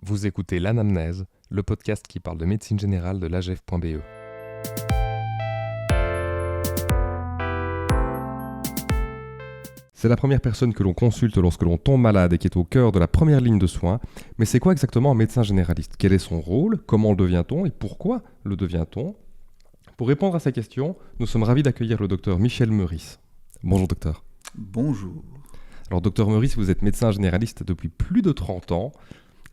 Vous écoutez l'Anamnèse, le podcast qui parle de médecine générale de l'AGEF.be. C'est la première personne que l'on consulte lorsque l'on tombe malade et qui est au cœur de la première ligne de soins. Mais c'est quoi exactement un médecin généraliste ? Quel est son rôle ? Comment le devient-on ? Et pourquoi le devient-on ? Pour répondre à ces questions, nous sommes ravis d'accueillir le docteur Michel Meurice. Bonjour docteur. Bonjour. Alors docteur Meurice, vous êtes médecin généraliste depuis plus de 30 ans.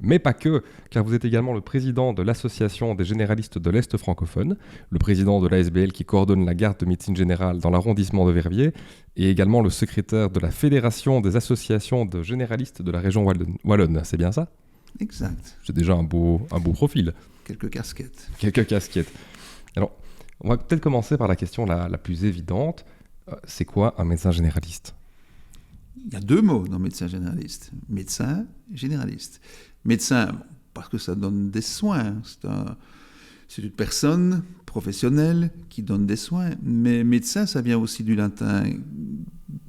Mais pas que, car vous êtes également le président de l'Association des généralistes de l'Est francophone, le président de l'ASBL qui coordonne la garde de médecine générale dans l'arrondissement de Verviers, et également le secrétaire de la Fédération des associations de généralistes de la région wallonne. C'est bien ça ? Exact. C'est déjà un beau profil. Quelques casquettes. Alors, on va peut-être commencer par la question la plus évidente. C'est quoi un médecin généraliste ? Il y a deux mots dans médecin généraliste. Médecin et généraliste. Médecin, parce que ça donne des soins. C'est une personne professionnelle qui donne des soins. Mais médecin, ça vient aussi du latin,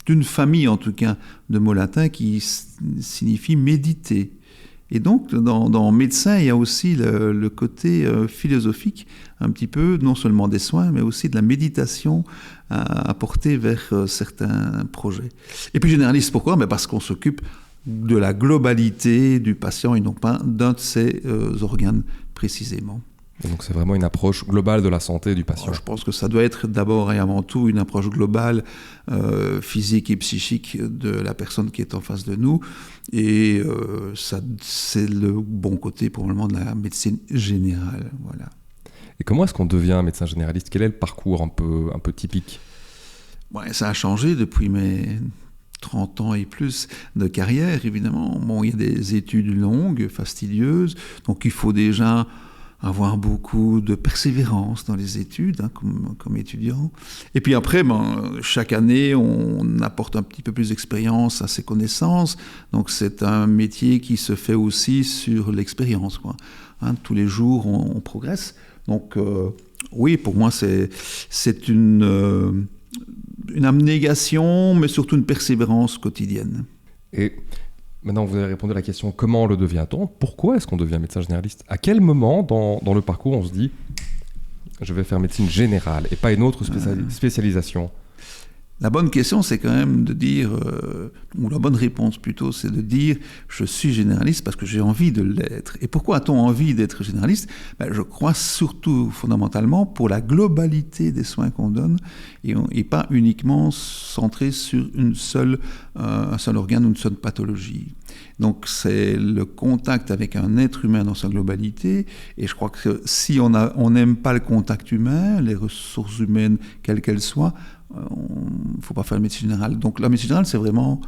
d'une famille en tout cas de mots latins qui signifie méditer. Et donc, dans médecin, il y a aussi le côté philosophique, un petit peu, non seulement des soins, mais aussi de la méditation à porter vers certains projets. Et puis généraliste, pourquoi ? Parce qu'on s'occupe de la globalité du patient et non pas d'un de ses organes précisément. Et donc c'est vraiment une approche globale de la santé du patient. Je pense que ça doit être d'abord et avant tout une approche globale, physique et psychique de la personne qui est en face de nous. Et ça, c'est le bon côté probablement de la médecine générale. Voilà. Et comment est-ce qu'on devient médecin généraliste ? Quel est le parcours un peu typique ? Ouais, ça a changé depuis mes 30 ans et plus de carrière, évidemment. Bon, il y a des études longues, fastidieuses, donc il faut déjà avoir beaucoup de persévérance dans les études, comme étudiant. Et puis après, chaque année, on apporte un petit peu plus d'expérience à ses connaissances. Donc c'est un métier qui se fait aussi sur l'expérience, quoi. Tous les jours, on progresse. Donc oui, pour moi, c'est une abnégation, mais surtout une persévérance quotidienne. Et maintenant, vous avez répondu à la question « Comment le devient-on » ? Pourquoi est-ce qu'on devient médecin généraliste ? À quel moment dans le parcours on se dit « Je vais faire médecine générale » et pas une autre spécialisation ? La bonne question, c'est quand même de dire, ou la bonne réponse plutôt, c'est de dire « Je suis généraliste parce que j'ai envie de l'être ». Et pourquoi a-t-on envie d'être généraliste ? Je crois surtout, fondamentalement, pour la globalité des soins qu'on donne et pas uniquement centré sur un seul organe ou une seule pathologie. Donc c'est le contact avec un être humain dans sa globalité, et je crois que si on n'aime pas le contact humain, les ressources humaines, quelles qu'elles soient, il ne faut pas faire la médecine générale. Donc la médecine générale, c'est vraiment,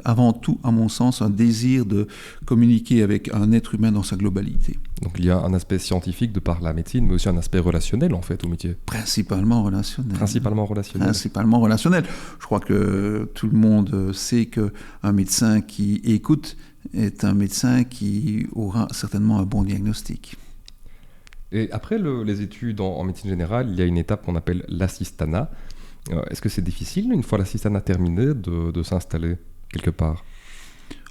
avant tout, à mon sens, un désir de communiquer avec un être humain dans sa globalité. Donc il y a un aspect scientifique de par la médecine, mais aussi un aspect relationnel, en fait, au métier. Principalement relationnel. Principalement relationnel. Je crois que tout le monde sait qu'un médecin qui écoute est un médecin qui aura certainement un bon diagnostic. Et après les études en médecine générale, il y a une étape qu'on appelle l'assistanat. Est-ce que c'est difficile, une fois l'assistanat terminé, de s'installer quelque part ?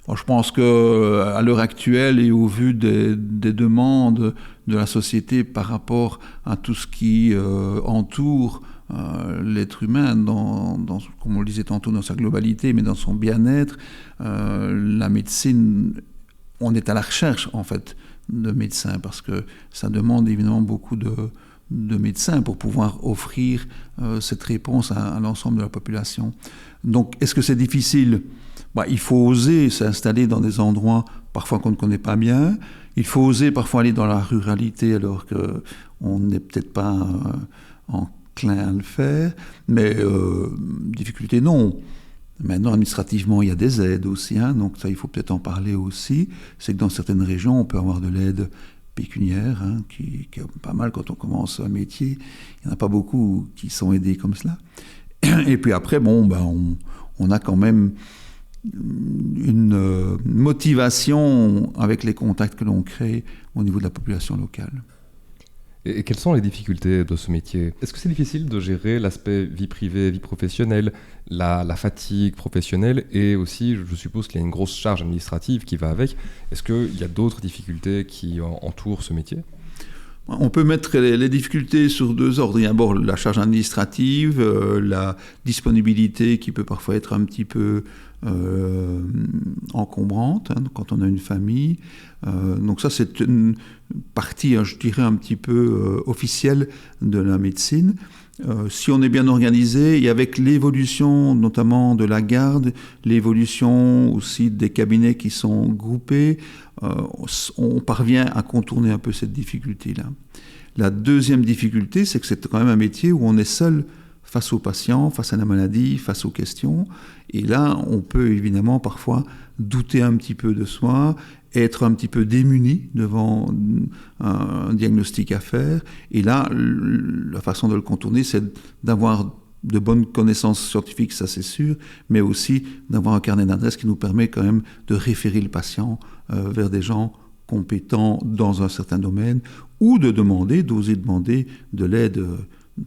Je pense qu'à l'heure actuelle et au vu des demandes de la société par rapport à tout ce qui entoure l'être humain, comme on le disait tantôt, dans sa globalité, mais dans son bien-être, la médecine, on est à la recherche en fait de médecins parce que ça demande évidemment beaucoup de médecins pour pouvoir offrir cette réponse à l'ensemble de la population. Donc, est-ce que c'est difficile ? Il faut oser s'installer dans des endroits parfois qu'on ne connaît pas bien. Il faut oser parfois aller dans la ruralité alors qu'on n'est peut-être pas enclin à le faire. Mais difficulté, non. Maintenant, administrativement, il y a des aides aussi. Donc ça, il faut peut-être en parler aussi. C'est que dans certaines régions, on peut avoir de l'aide pécuniaire, qui est pas mal quand on commence un métier. Il n'y en a pas beaucoup qui sont aidés comme cela. Et puis après, on a quand même une motivation avec les contacts que l'on crée au niveau de la population locale. Et quelles sont les difficultés de ce métier? Est-ce que c'est difficile de gérer l'aspect vie privée, vie professionnelle, la fatigue professionnelle et aussi, je suppose qu'il y a une grosse charge administrative qui va avec. Est-ce qu'il y a d'autres difficultés qui entourent ce métier? On peut mettre les difficultés sur deux ordres. Il y a d'abord la charge administrative, la disponibilité qui peut parfois être un petit peu encombrante quand on a une famille. Donc ça, c'est une partie, je dirais, un petit peu officielle de la médecine. Si on est bien organisé, et avec l'évolution notamment de la garde, l'évolution aussi des cabinets qui sont groupés, on parvient à contourner un peu cette difficulté-là. La deuxième difficulté, c'est que c'est quand même un métier où on est seul face aux patients, face à la maladie, face aux questions. Et là, on peut évidemment parfois douter un petit peu de soi, être un petit peu démuni devant un diagnostic à faire. Et là, la façon de le contourner, c'est d'avoir de bonnes connaissances scientifiques, ça c'est sûr, mais aussi d'avoir un carnet d'adresses qui nous permet quand même de référer le patient vers des gens compétents dans un certain domaine, ou d'oser demander de l'aide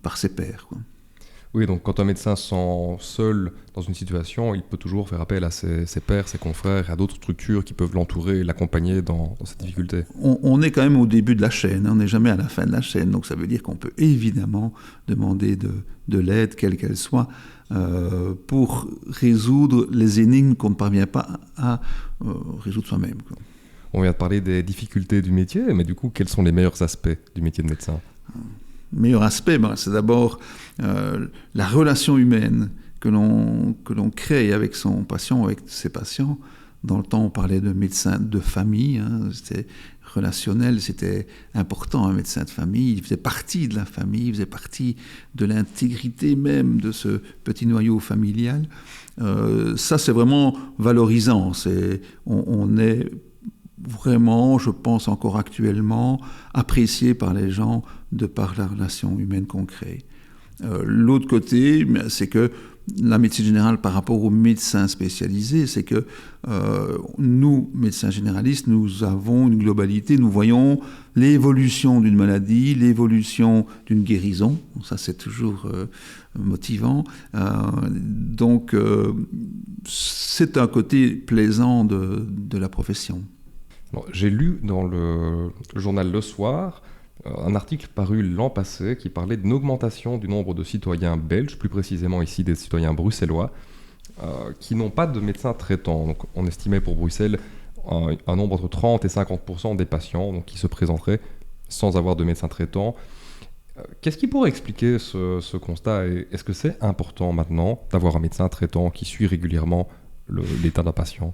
par ses pairs, quoi. Oui, donc quand un médecin se sent seul dans une situation, il peut toujours faire appel à ses pairs, ses confrères, à d'autres structures qui peuvent l'entourer et l'accompagner dans cette difficulté. On est quand même au début de la chaîne, on n'est jamais à la fin de la chaîne, donc ça veut dire qu'on peut évidemment demander de l'aide, quelle qu'elle soit, pour résoudre les énigmes qu'on ne parvient pas à résoudre soi-même, quoi. On vient de parler des difficultés du métier, mais du coup, quels sont les meilleurs aspects du métier de médecin? Meilleur aspect, c'est d'abord la relation humaine que l'on crée avec son patient, avec ses patients. Dans le temps, on parlait de médecin de famille, c'était relationnel, c'était important, un médecin de famille. Il faisait partie de la famille, il faisait partie de l'intégrité même de ce petit noyau familial. Ça, c'est vraiment valorisant. On est vraiment, je pense encore actuellement, apprécié par les gens de par la relation humaine qu'on crée. L'autre côté, c'est que la médecine générale par rapport aux médecins spécialisés, c'est que nous, médecins généralistes, nous avons une globalité, nous voyons l'évolution d'une maladie, l'évolution d'une guérison, ça c'est toujours motivant, donc c'est un côté plaisant de la profession. Alors, j'ai lu dans le journal Le Soir un article paru l'an passé qui parlait d'une augmentation du nombre de citoyens belges, plus précisément ici des citoyens bruxellois, qui n'ont pas de médecin traitant. Donc, on estimait pour Bruxelles un nombre entre 30 et 50% des patients donc, qui se présenteraient sans avoir de médecin traitant. Qu'est-ce qui pourrait expliquer ce constat et est-ce que c'est important maintenant d'avoir un médecin traitant qui suit régulièrement l'état d'un patient?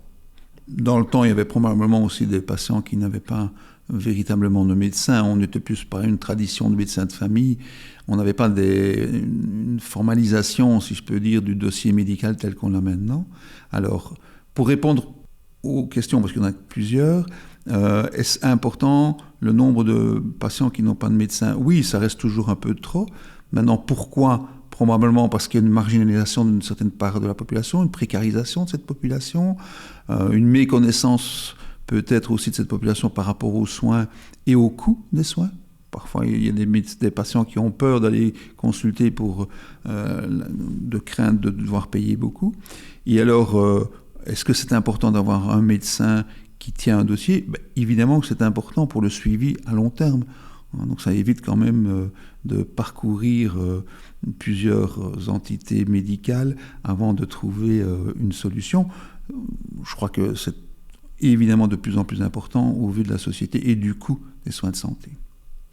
Dans le temps, il y avait probablement aussi des patients qui n'avaient pas véritablement de médecin. On était plus par une tradition de médecin de famille. On n'avait pas une formalisation, si je peux dire, du dossier médical tel qu'on l'a maintenant. Alors, pour répondre aux questions, parce qu'il y en a plusieurs, est-ce important le nombre de patients qui n'ont pas de médecin? Oui, ça reste toujours un peu trop. Maintenant, pourquoi ? Probablement parce qu'il y a une marginalisation d'une certaine part de la population, une précarisation de cette population, une méconnaissance peut-être aussi de cette population par rapport aux soins et au coût des soins. Parfois, il y a des patients qui ont peur d'aller consulter de crainte de devoir payer beaucoup. Et alors, est-ce que c'est important d'avoir un médecin qui tient un dossier? Évidemment que c'est important pour le suivi à long terme. Donc ça évite quand même de parcourir plusieurs entités médicales avant de trouver une solution. Je crois que c'est évidemment de plus en plus important au vu de la société et du coût des soins de santé.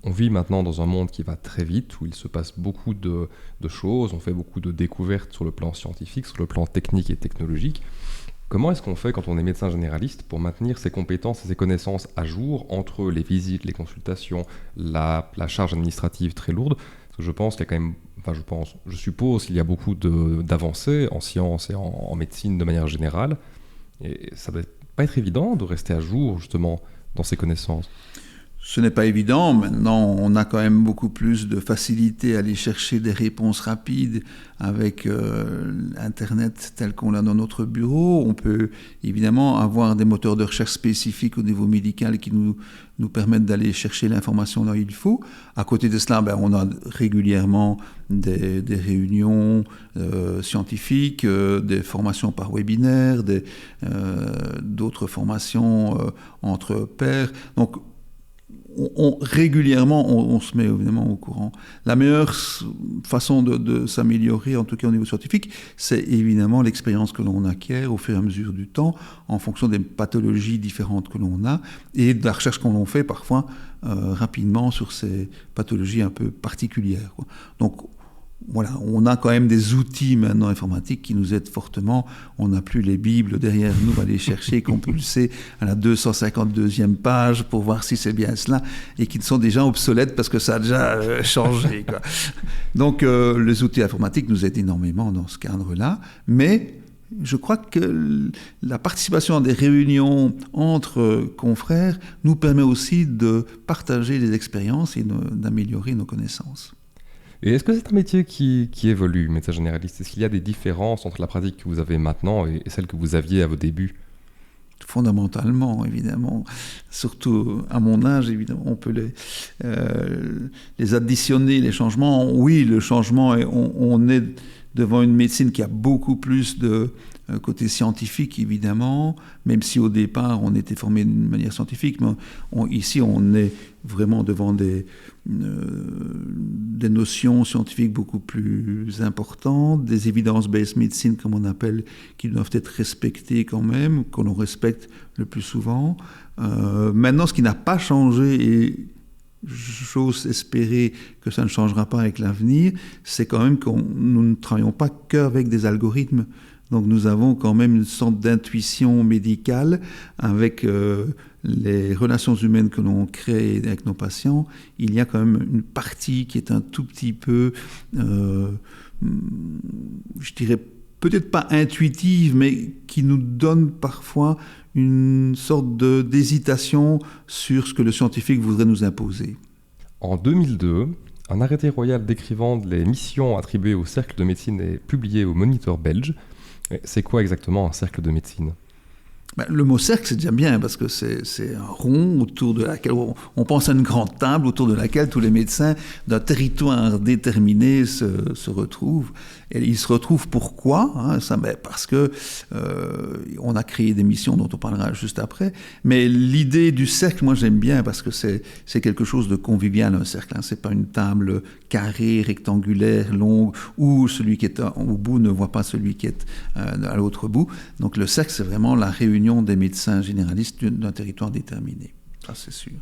On vit maintenant dans un monde qui va très vite, où il se passe beaucoup de choses, on fait beaucoup de découvertes sur le plan scientifique, sur le plan technique et technologique. Comment est-ce qu'on fait quand on est médecin généraliste pour maintenir ses compétences et ses connaissances à jour entre les visites, les consultations, la charge administrative très lourde? Parce que je pense qu'il y a quand même, je suppose qu'il y a beaucoup d'avancées en sciences et en médecine de manière générale. Et ça ne doit pas être évident de rester à jour justement dans ses connaissances. Ce n'est pas évident. Maintenant, on a quand même beaucoup plus de facilité à aller chercher des réponses rapides avec Internet tel qu'on l'a dans notre bureau. On peut évidemment avoir des moteurs de recherche spécifiques au niveau médical qui nous permettent d'aller chercher l'information là où il faut. À côté de cela, on a régulièrement des réunions scientifiques, des formations par webinaire, d'autres formations entre pairs. Donc, régulièrement, on se met évidemment au courant. La meilleure façon de s'améliorer, en tout cas au niveau scientifique, c'est évidemment l'expérience que l'on acquiert au fur et à mesure du temps, en fonction des pathologies différentes que l'on a, et de la recherche qu'on fait parfois rapidement sur ces pathologies un peu particulières, quoi. Donc, voilà, on a quand même des outils maintenant informatiques qui nous aident fortement. On n'a plus les bibles derrière nous à aller chercher, compulser à la 252e page pour voir si c'est bien cela, et qui sont déjà obsolètes parce que ça a déjà changé, quoi. Donc les outils informatiques nous aident énormément dans ce cadre-là, mais je crois que la participation à des réunions entre confrères nous permet aussi de partager des expériences et d'améliorer nos connaissances. Et est-ce que c'est un métier qui évolue, médecin généraliste? Est-ce qu'il y a des différences entre la pratique que vous avez maintenant et celle que vous aviez à vos débuts? Fondamentalement, évidemment. Surtout à mon âge, évidemment, on peut les additionner, les changements. Oui, le changement, on est devant une médecine qui a beaucoup plus de côté scientifique, évidemment, même si au départ, on était formé d'une manière scientifique. Mais ici, on est vraiment devant des notions scientifiques beaucoup plus importantes, des evidence-based medicine, comme on appelle, qui doivent être respectées quand même, que l'on respecte le plus souvent. Maintenant, ce qui n'a pas changé, et j'ose espérer que ça ne changera pas avec l'avenir, c'est quand même que nous ne travaillons pas qu'avec des algorithmes. Donc nous avons quand même une sorte d'intuition médicale avec les relations humaines que l'on crée avec nos patients. Il y a quand même une partie qui est un tout petit peu, je dirais peut-être pas intuitive, mais qui nous donne parfois une sorte d'hésitation sur ce que le scientifique voudrait nous imposer. En 2002, un arrêté royal décrivant les missions attribuées au cercle de médecine est publié au Moniteur belge. C'est quoi exactement un cercle de médecine ? Le mot cercle, c'est déjà bien, parce que c'est un rond autour de laquelle on pense à une grande table autour de laquelle tous les médecins d'un territoire déterminé se retrouvent. Et ils se retrouvent pourquoi, parce que on a créé des missions dont on parlera juste après. Mais l'idée du cercle, moi j'aime bien, parce que c'est quelque chose de convivial, un cercle. C'est pas une table carrée, rectangulaire, longue, où celui qui est au bout ne voit pas celui qui est à l'autre bout. Donc le cercle, c'est vraiment la réunion des médecins généralistes d'un territoire déterminé. Ça, c'est sûr.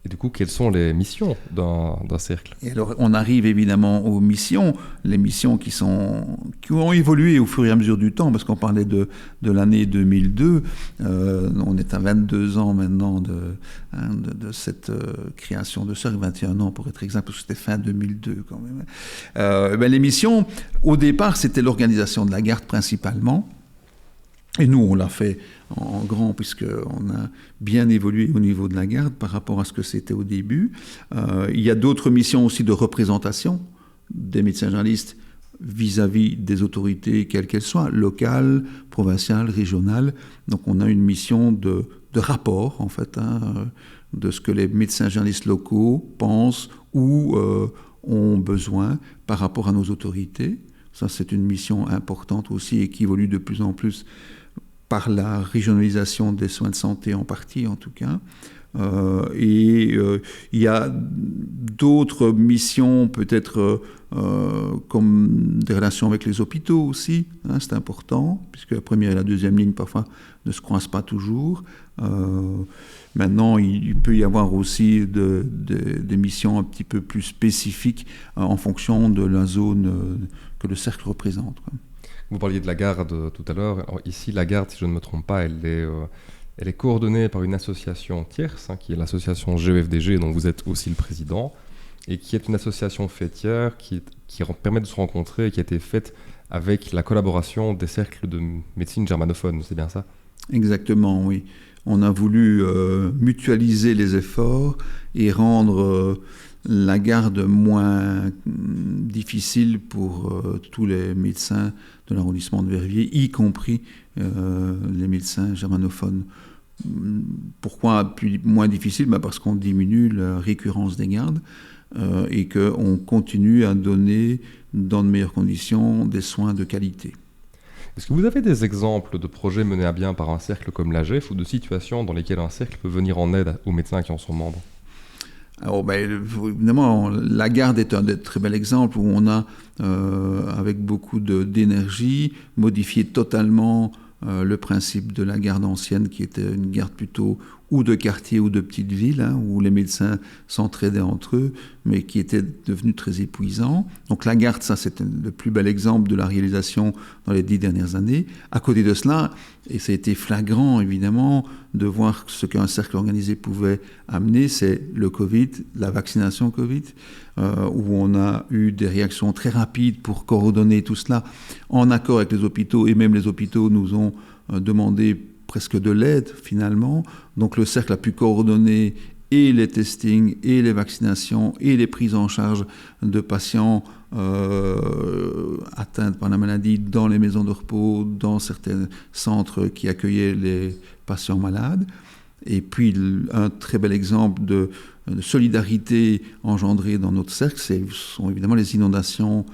Et du coup, quelles sont les missions d'un cercle ? Et alors, on arrive évidemment aux missions, les missions qui ont évolué au fur et à mesure du temps, parce qu'on parlait de l'année 2002, on est à 22 ans maintenant de cette création de cercle, 21 ans pour être exact, parce que c'était fin 2002 quand même. Les missions, au départ, c'était l'organisation de la garde principalement. Et nous, on l'a fait en grand, puisqu'on a bien évolué au niveau de la garde par rapport à ce que c'était au début. Il y a d'autres missions aussi de représentation des médecins généralistes vis-à-vis des autorités, quelles qu'elles soient, locales, provinciales, régionales. Donc on a une mission de rapport, en fait, de ce que les médecins généralistes locaux pensent ou ont besoin par rapport à nos autorités. Ça, c'est une mission importante aussi et qui évolue de plus en plus par la régionalisation des soins de santé en partie, en tout cas. Il y a d'autres missions, peut-être comme des relations avec les hôpitaux aussi, c'est important, puisque la première et la deuxième ligne, parfois, ne se croisent pas toujours. Maintenant, il peut y avoir aussi des missions un petit peu plus spécifiques en fonction de la zone que le cercle représente, quoi. Vous parliez de la garde tout à l'heure. Alors, ici, la garde, si je ne me trompe pas, elle est coordonnée par une association tierce, qui est l'association GEFDG, dont vous êtes aussi le président, et qui est une association fêtière qui permet de se rencontrer et qui a été faite avec la collaboration des cercles de médecine germanophone, c'est bien ça ? Exactement, oui. on a voulu mutualiser les efforts et rendre la garde moins difficile pour tous les médecins de l'arrondissement de Verviers, y compris les médecins germanophones. Pourquoi moins difficile? Parce qu'on diminue la récurrence des gardes et qu'on continue à donner dans de meilleures conditions des soins de qualité. Est-ce que vous avez des exemples de projets menés à bien par un cercle comme l'AGEF ou de situations dans lesquelles un cercle peut venir en aide aux médecins qui en sont membres? Alors, évidemment, la garde est un très bel exemple où on a, avec beaucoup d'énergie, modifié totalement le principe de la garde ancienne, qui était une garde plutôt ou de quartier ou de petite ville, où les médecins s'entraidaient entre eux, mais qui était devenu très épuisant. Donc la garde, ça c'était le plus bel exemple de la réalisation dans les 10 dernières années. À côté de cela, et ça a été flagrant évidemment, de voir ce qu'un cercle organisé pouvait amener, c'est le Covid, la vaccination Covid, où on a eu des réactions très rapides pour coordonner tout cela en accord avec les hôpitaux, et même les hôpitaux nous ont demandé presque de l'aide finalement. Donc le cercle a pu coordonner et les testings, et les vaccinations, et les prises en charge de patients atteints par la maladie dans les maisons de repos, dans certains centres qui accueillaient les patients malades. Et puis un très bel exemple de solidarité engendrée dans notre cercle, ce sont évidemment les inondations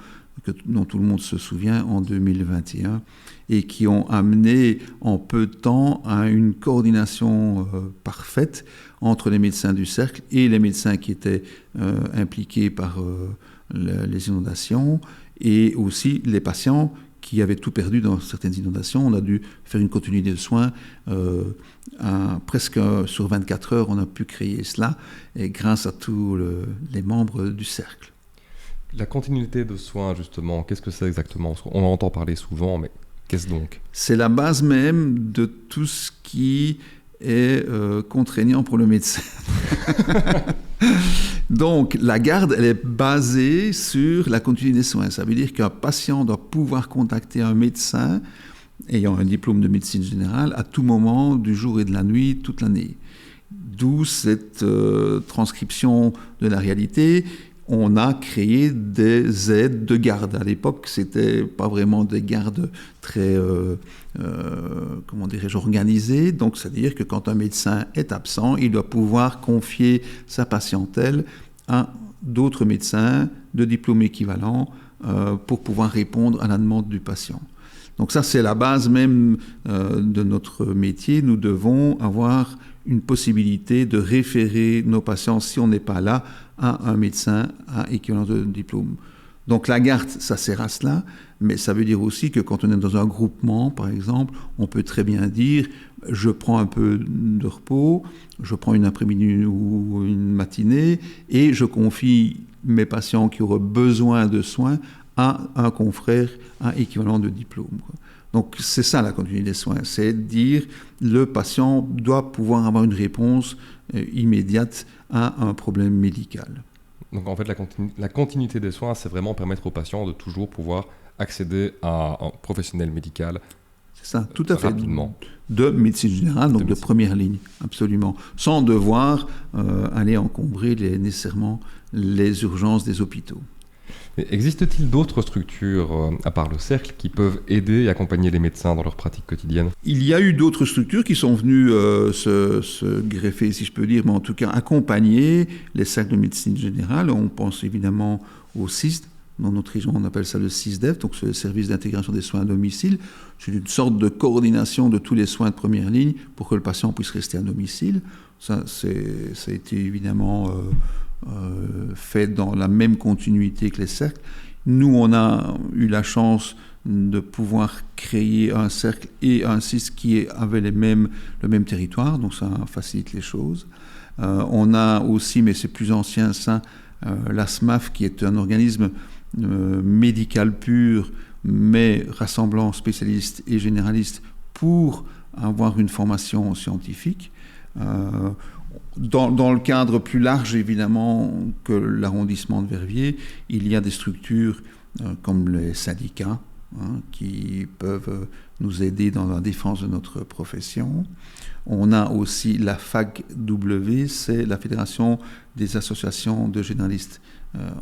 dont tout le monde se souvient en 2021 et qui ont amené en peu de temps à une coordination parfaite entre les médecins du cercle et les médecins qui étaient impliqués par les inondations et aussi les patients qui avaient tout perdu dans certaines inondations. On a dû faire une continuité de soins. Presque sur 24 heures, on a pu créer cela et grâce à tous les membres du cercle. La continuité de soins, justement, qu'est-ce que c'est exactement? On en entend parler souvent, mais qu'est-ce donc? C'est la base même de tout ce qui est contraignant pour le médecin. Donc, la garde, elle est basée sur la continuité des soins. Ça veut dire qu'un patient doit pouvoir contacter un médecin ayant un diplôme de médecine générale à tout moment du jour et de la nuit, toute l'année. D'où cette transcription de la réalité. On a créé des aides de garde. À l'époque, c'était pas vraiment des gardes très, organisées. Donc, c'est-à-dire que quand un médecin est absent, il doit pouvoir confier sa patientèle à d'autres médecins de diplôme équivalent pour pouvoir répondre à la demande du patient. Donc ça, c'est la base même de notre métier. Nous devons avoir une possibilité de référer nos patients, si on n'est pas là, à un médecin à équivalent de diplôme. Donc la garde, ça sert à cela, mais ça veut dire aussi que quand on est dans un groupement, par exemple, on peut très bien dire « je prends un peu de repos, je prends une après-midi ou une matinée et je confie mes patients qui auraient besoin de soins à un confrère à équivalent de diplôme ». Donc c'est ça la continuité des soins, c'est dire le patient doit pouvoir avoir une réponse immédiate à un problème médical. Donc en fait la continuité des soins, c'est vraiment permettre aux patients de toujours pouvoir accéder à un professionnel médical. C'est ça, tout à fait. Rapidement. De médecine générale, donc de première ligne, absolument. Sans devoir aller encombrer nécessairement les urgences des hôpitaux. Mais existe-t-il d'autres structures, à part le cercle, qui peuvent aider et accompagner les médecins dans leur pratique quotidienne? Il y a eu d'autres structures qui sont venues se greffer, si je peux dire, mais en tout cas accompagner les cercles de médecine générale. On pense évidemment au CISD. Dans notre région, on appelle ça le CISDEF, donc c'est le service d'intégration des soins à domicile. C'est une sorte de coordination de tous les soins de première ligne pour que le patient puisse rester à domicile. Ça a été évidemment fait dans la même continuité que les cercles. Nous, on a eu la chance de pouvoir créer un cercle et un CISD qui avaient le même territoire, donc ça facilite les choses. On a aussi, mais c'est plus ancien, ça, la SMAF, qui est un organisme médical pur, mais rassemblant spécialistes et généralistes pour avoir une formation scientifique. Dans le cadre plus large, évidemment, que l'arrondissement de Verviers, il y a des structures comme les syndicats, qui peuvent nous aider dans la défense de notre profession. On a aussi la FAGW, c'est la Fédération des associations de généralistes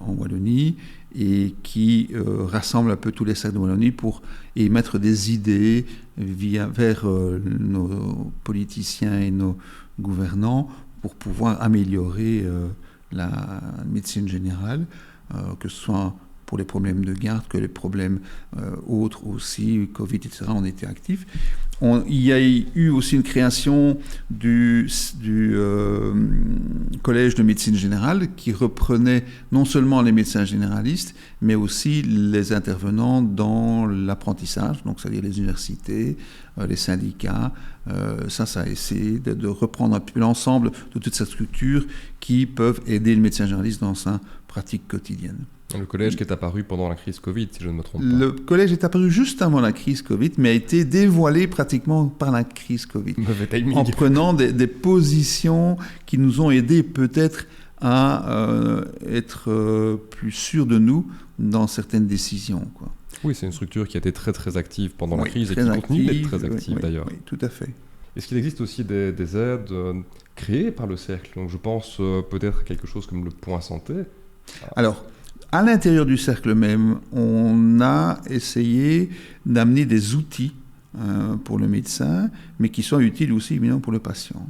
en Wallonie, et qui rassemble un peu tous les cercles de Wallonie pour émettre des idées vers nos politiciens et nos gouvernants pour pouvoir améliorer la médecine générale, que ce soit pour les problèmes de garde, que les problèmes autres aussi, Covid, etc., on était actifs. Il y a eu aussi une création du collège de médecine générale qui reprenait non seulement les médecins généralistes, mais aussi les intervenants dans l'apprentissage, donc c'est-à-dire les universités, les syndicats. Ça a essayé de reprendre un peu l'ensemble de toute cette structure qui peuvent aider le médecin généraliste dans sa pratique quotidienne. Le collège qui est apparu pendant la crise Covid, si je ne me trompe pas. Le collège est apparu juste avant la crise Covid, mais a été dévoilé pratiquement par la crise Covid. Mauvais timing. En prenant des positions qui nous ont aidés peut-être à être plus sûrs de nous dans certaines décisions, quoi. Oui, c'est une structure qui a été très très active pendant la crise et qui active, continue d'être très active d'ailleurs. Oui, tout à fait. Est-ce qu'il existe aussi des aides créées par le cercle? Donc je pense peut-être à quelque chose comme le point santé. Alors, à l'intérieur du cercle même, on a essayé d'amener des outils pour le médecin, mais qui sont utiles aussi évidemment pour le patient.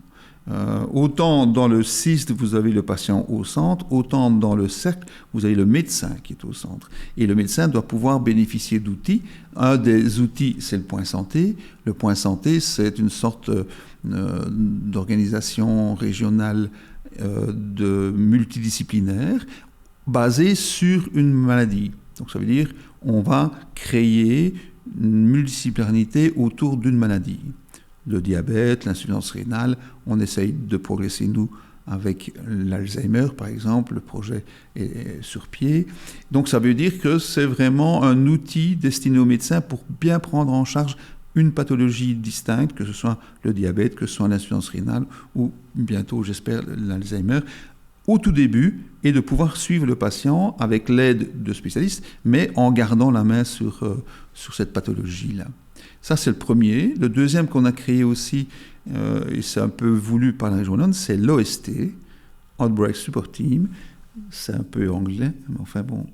Autant dans le CIST, vous avez le patient au centre, autant dans le cercle, vous avez le médecin qui est au centre. Et le médecin doit pouvoir bénéficier d'outils. Un des outils, c'est le point santé. Le point santé, c'est une sorte d'organisation régionale multidisciplinaire basée sur une maladie. Donc ça veut dire on va créer une multidisciplinarité autour d'une maladie. Le diabète, l'insuffisance rénale, on essaye de progresser, nous, avec l'Alzheimer, par exemple, le projet est sur pied. Donc ça veut dire que c'est vraiment un outil destiné aux médecins pour bien prendre en charge une pathologie distincte, que ce soit le diabète, que ce soit l'insuffisance rénale, ou bientôt, j'espère, l'Alzheimer, au tout début, et de pouvoir suivre le patient avec l'aide de spécialistes, mais en gardant la main sur cette pathologie-là. Ça, c'est le premier. Le deuxième qu'on a créé aussi, et c'est un peu voulu par la région Wallonne, c'est l'OST, Outbreak Support Team. C'est un peu anglais, mais enfin bon.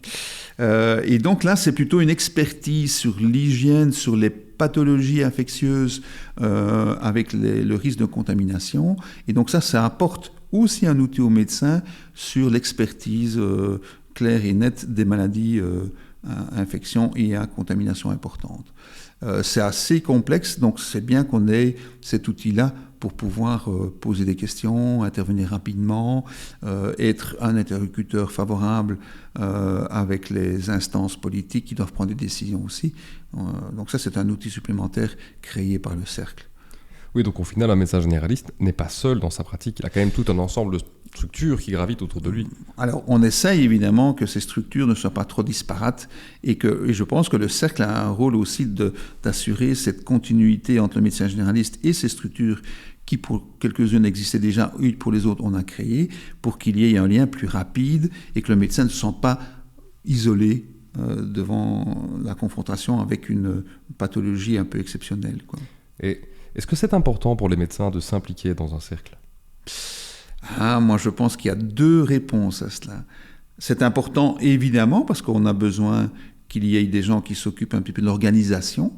Et donc là, c'est plutôt une expertise sur l'hygiène, sur les pathologies infectieuses avec le risque de contamination. Et donc ça apporte aussi un outil aux médecins sur l'expertise claire et nette des maladies à infection et à contamination importante. C'est assez complexe, donc c'est bien qu'on ait cet outil-là pour pouvoir poser des questions, intervenir rapidement, être un interlocuteur favorable avec les instances politiques qui doivent prendre des décisions aussi. Donc ça, c'est un outil supplémentaire créé par le cercle. Oui, donc au final, un médecin généraliste n'est pas seul dans sa pratique. Il a quand même tout un ensemble de structures qui gravitent autour de lui. Alors, on essaye évidemment que ces structures ne soient pas trop disparates et je pense que le cercle a un rôle aussi d'assurer cette continuité entre le médecin généraliste et ces structures qui, pour quelques-unes, existaient déjà, et pour les autres, on a créé, pour qu'il y ait un lien plus rapide et que le médecin ne se sente pas isolé devant la confrontation avec une pathologie un peu exceptionnelle, quoi. Et est-ce que c'est important pour les médecins de s'impliquer dans un cercle ? Moi, je pense qu'il y a deux réponses à cela. C'est important, évidemment, parce qu'on a besoin qu'il y ait des gens qui s'occupent un petit peu de l'organisation.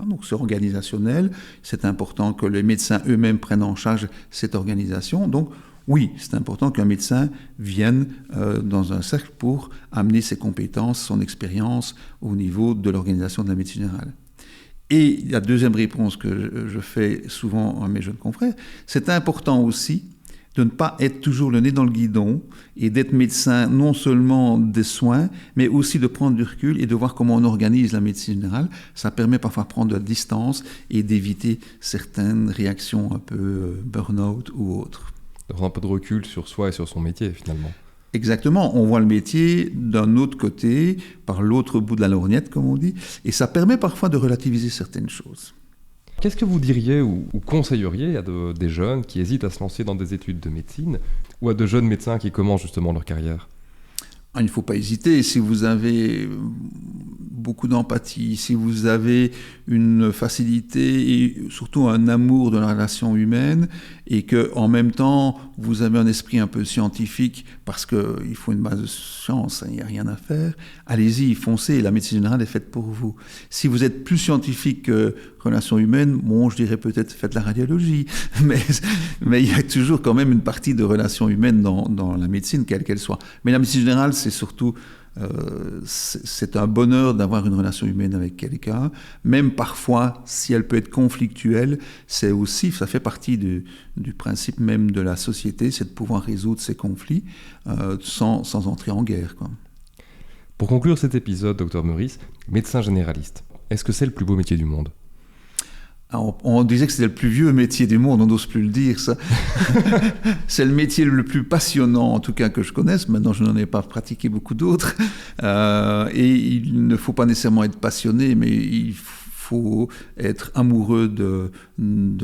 Donc, c'est organisationnel. C'est important que les médecins eux-mêmes prennent en charge cette organisation. Donc, oui, c'est important qu'un médecin vienne dans un cercle pour amener ses compétences, son expérience au niveau de l'organisation de la médecine générale. Et la deuxième réponse que je fais souvent à mes jeunes confrères, c'est important aussi de ne pas être toujours le nez dans le guidon et d'être médecin non seulement des soins, mais aussi de prendre du recul et de voir comment on organise la médecine générale. Ça permet parfois de prendre de la distance et d'éviter certaines réactions un peu burn-out ou autres. D'avoir un peu de recul sur soi et sur son métier finalement. Exactement, on voit le métier d'un autre côté, par l'autre bout de la lorgnette, comme on dit, et ça permet parfois de relativiser certaines choses. Qu'est-ce que vous diriez ou conseilleriez à des jeunes qui hésitent à se lancer dans des études de médecine ou à de jeunes médecins qui commencent justement leur carrière ? il ne faut pas hésiter. Si vous avez beaucoup d'empathie, si vous avez une facilité et surtout un amour de la relation humaine, et que en même temps vous avez un esprit un peu scientifique, parce qu'il faut une base de science, il n'y a rien à faire, allez-y, foncez, la médecine générale est faite pour vous. Si vous êtes plus scientifique que relation humaine, bon, je dirais peut-être faites la radiologie, mais il y a toujours quand même une partie de relation humaine dans la médecine, quelle qu'elle soit. Mais la médecine générale, c'est surtout c'est un bonheur d'avoir une relation humaine avec quelqu'un, même parfois, si elle peut être conflictuelle, ça fait partie du principe même de la société, c'est de pouvoir résoudre ces conflits sans entrer en guerre, quoi. Pour conclure cet épisode, Dr Meurice, médecin généraliste, est-ce que c'est le plus beau métier du monde ? Alors, on disait que c'était le plus vieux métier du monde, on n'ose plus le dire, ça. C'est le métier le plus passionnant, en tout cas, que je connaisse. Maintenant, je n'en ai pas pratiqué beaucoup d'autres. Et il ne faut pas nécessairement être passionné, mais il faut être amoureux de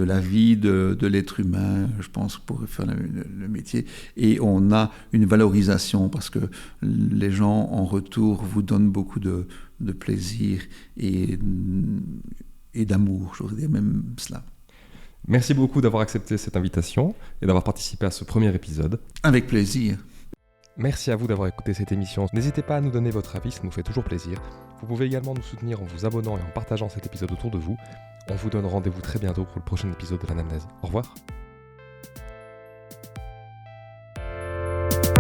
la vie, de l'être humain, je pense, pour faire le métier. Et on a une valorisation, parce que les gens, en retour, vous donnent beaucoup de plaisir et d'amour, je voudrais dire même cela. Merci beaucoup d'avoir accepté cette invitation et d'avoir participé à ce premier épisode. Avec plaisir. Merci à vous d'avoir écouté cette émission. N'hésitez pas à nous donner votre avis, ça nous fait toujours plaisir. Vous pouvez également nous soutenir en vous abonnant et en partageant cet épisode autour de vous. On vous donne rendez-vous très bientôt pour le prochain épisode de l'Anamnèse. Au revoir.